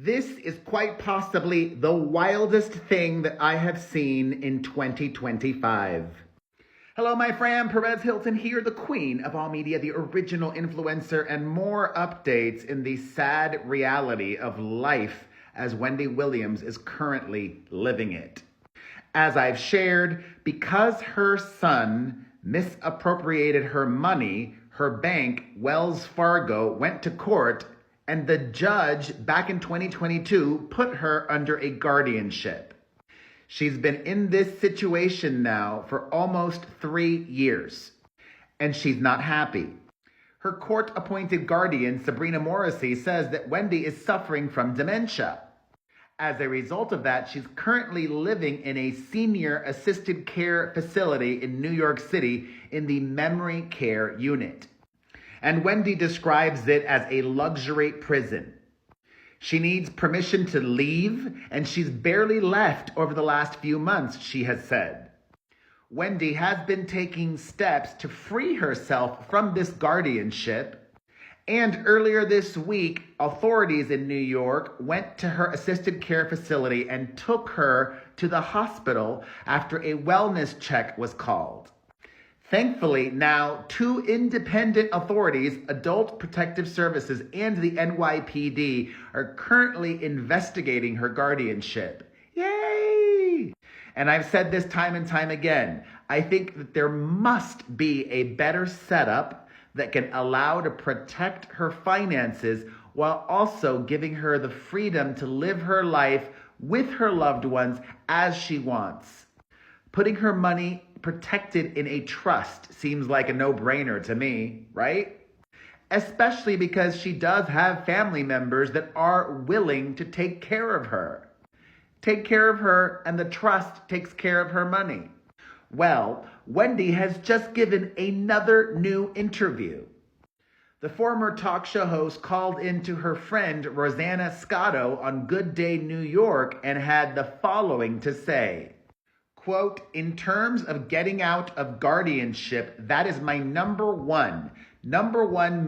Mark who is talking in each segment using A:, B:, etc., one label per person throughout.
A: This is quite possibly the wildest thing that I have seen in 2025. Hello, my friend. Perez Hilton here, the queen of all media, the original influencer, and more updates in the sad reality of life as Wendy Williams is currently living it. As I've shared, because her son misappropriated her money, her bank, Wells Fargo, went to court, and the judge back in 2022 put her under a guardianship. She's been in this situation now for almost 3 years, and she's not happy. Her court-appointed guardian, Sabrina, says that Wendy is suffering from dementia. As a result of that, she's currently living in a senior assisted care facility in New York City in the memory care unit. And Wendy describes it as a luxury prison. She needs permission to leave, and she's barely left over the last few months, she has said. Wendy has been taking steps to free herself from this guardianship, and earlier this week, authorities in New York went to her assisted care facility and took her to the hospital after a wellness check was called. Thankfully, now 2 independent authorities, Adult Protective Services and the NYPD, are currently investigating her guardianship. Yay! And I've said this time and time again. I think that there must be a better setup that can allow to protect her finances while also giving her the freedom to live her life with her loved ones as she wants. Putting her money protected in a trust seems like a no-brainer to me, right? Especially because she does have family members that are willing to take care of her. Take care of her, and the trust takes care of her money. Well, Wendy has just given another new interview. The former talk show host called into her friend Rosanna Scotto on Good Day New York and had the following to say. Quote, "In terms of getting out of guardianship, that is my number one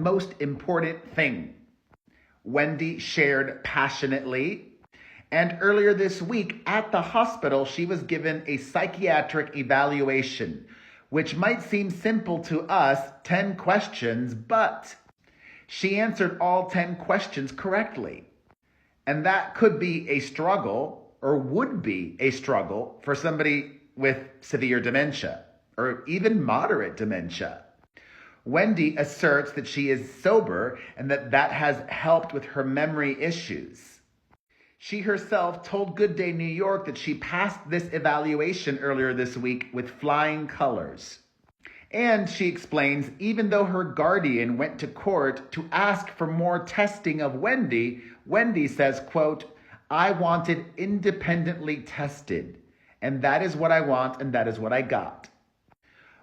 A: most important thing," Wendy shared passionately. And earlier this week at the hospital, she was given a psychiatric evaluation, which might seem simple to us, 10 questions, but she answered all 10 questions correctly. And that could be a struggle, or would be a struggle for somebody with severe dementia, or even moderate dementia. Wendy asserts that she is sober and that has helped with her memory issues. She herself told Good Day New York that she passed this evaluation earlier this week with flying colors. And she explains, even though her guardian went to court to ask for more testing of Wendy, Wendy says, quote, "I wanted independently tested, and that is what I want, and that is what I got."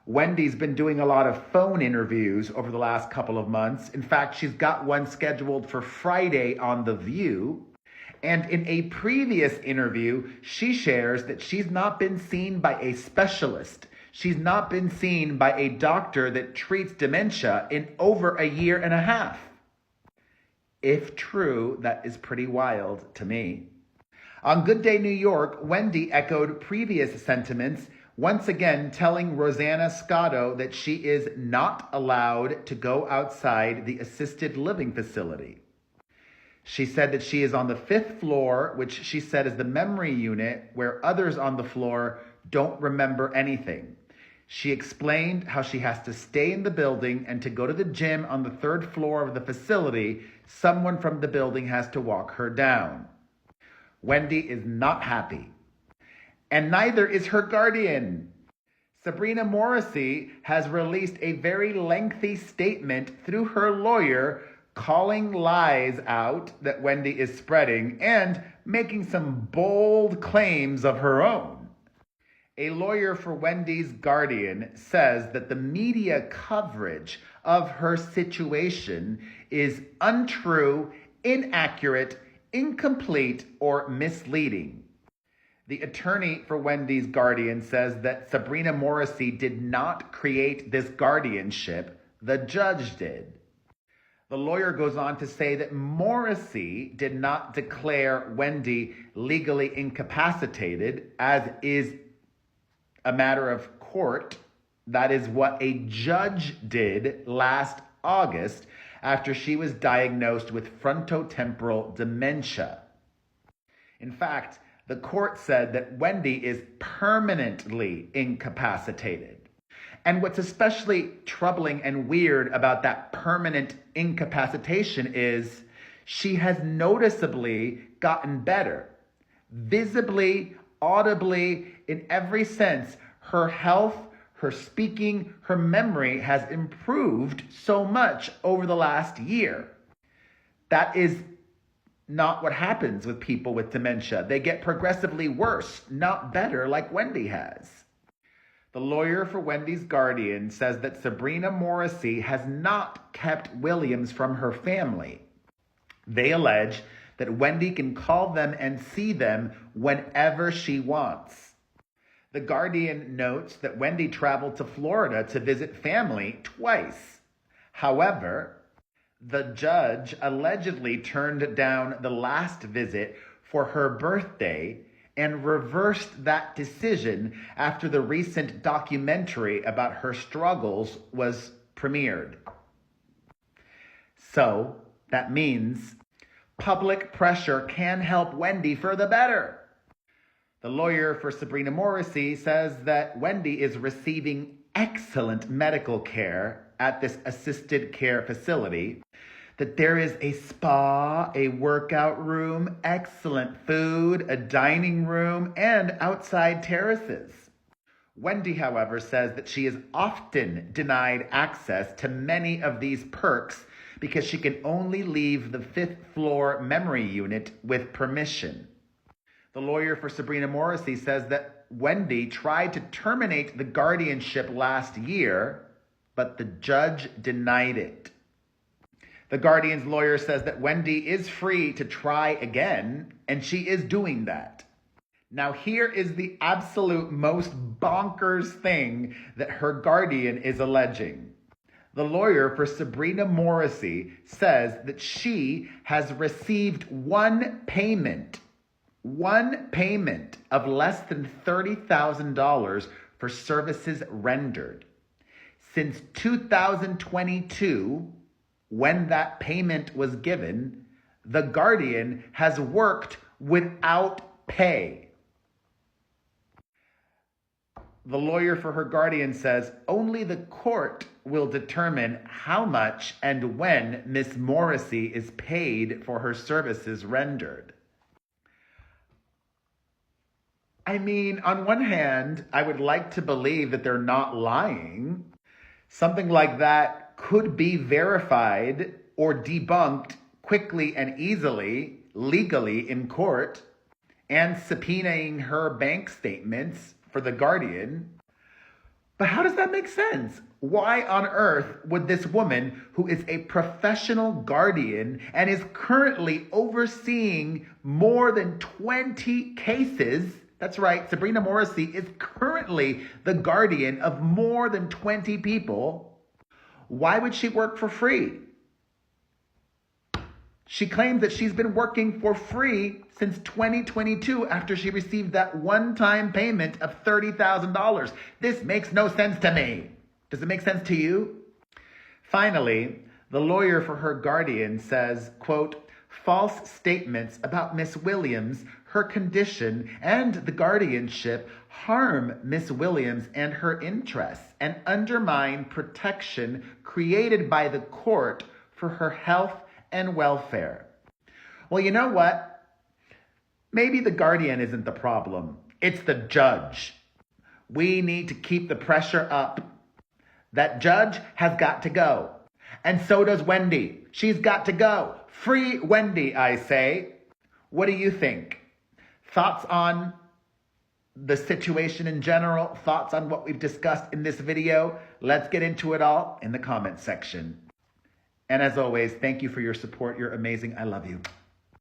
A: Wendy's been doing a lot of phone interviews over the last couple of months. In fact, she's got one scheduled for Friday on The View. And in a previous interview, she shares that she's not been seen by a specialist. She's not been seen by a doctor that treats dementia in over a year and a half. If true, that is pretty wild to me. On Good Day New York, Wendy echoed previous sentiments, once again telling Rosanna Scotto that she is not allowed to go outside the assisted living facility. She said that she is on the 5th floor, which she said is the memory unit, where others on the floor don't remember anything. She explained how she has to stay in the building, and to go to the gym on the 3rd floor of the facility, someone from the building has to walk her down. Wendy is not happy. And neither is her guardian. Sabrina has released a very lengthy statement through her lawyer calling lies out that Wendy is spreading and making some bold claims of her own. A lawyer for Wendy's guardian says that the media coverage of her situation is untrue, inaccurate, incomplete, or misleading. The attorney for Wendy's guardian says that Sabrina did not create this guardianship, the judge did. The lawyer goes on to say that Morrissey did not declare Wendy legally incapacitated, as is a matter of court. That is what a judge did last August after she was diagnosed with frontotemporal dementia. In fact, the court said that Wendy is permanently incapacitated. And what's especially troubling and weird about that permanent incapacitation is she has noticeably gotten better. Visibly, audibly, in every sense, her health, her speaking, her memory has improved so much over the last year. That is not what happens with people with dementia. They get progressively worse, not better like Wendy has. The lawyer for Wendy's guardian says that Sabrina Morrissey has not kept Williams from her family. They allege that Wendy can call them and see them whenever she wants. The Guardian notes that Wendy traveled to Florida to visit family twice. However, the judge allegedly turned down the last visit for her birthday and reversed that decision after the recent documentary about her struggles was premiered. So that means public pressure can help Wendy for the better. The lawyer for Sabrina Morrissey says that Wendy is receiving excellent medical care at this assisted care facility, that there is a spa, a workout room, excellent food, a dining room, and outside terraces. Wendy, however, says that she is often denied access to many of these perks because she can only leave the 5th floor memory unit with permission. The lawyer for Sabrina Morrissey says that Wendy tried to terminate the guardianship last year, but the judge denied it. The Guardian's lawyer says that Wendy is free to try again, and she is doing that. Now, here is the absolute most bonkers thing that her guardian is alleging. The lawyer for Sabrina Morrissey says that she has received one payment of less than $30,000 for services rendered. Since 2022, when that payment was given, the guardian has worked without pay. The lawyer for her guardian says only the court will determine how much and when Miss Morrissey is paid for her services rendered. I mean, on one hand, I would like to believe that they're not lying. Something like that could be verified or debunked quickly and easily, legally in court, and subpoenaing her bank statements for the guardian. But how does that make sense? Why on earth would this woman, who is a professional guardian and is currently overseeing more than 20 cases, that's right, Sabrina Morrissey is currently the guardian of more than 20 people, why would she work for free? She claims that she's been working for free since 2022 after she received that one-time payment of $30,000. This makes no sense to me. Does it make sense to you? Finally, the lawyer for her guardian says, quote, false statements about Miss Williams, her condition, and the guardianship harm Miss Williams and her interests and undermine protection created by the court for her health and welfare. Well, you know what? Maybe the guardian isn't the problem. It's the judge. We need to keep the pressure up. That judge has got to go. And so does Wendy. She's got to go. Free Wendy, I say. What do you think? Thoughts on the situation in general? Thoughts on what we've discussed in this video? Let's get into it all in the comment section. And as always, thank you for your support. You're amazing. I love you.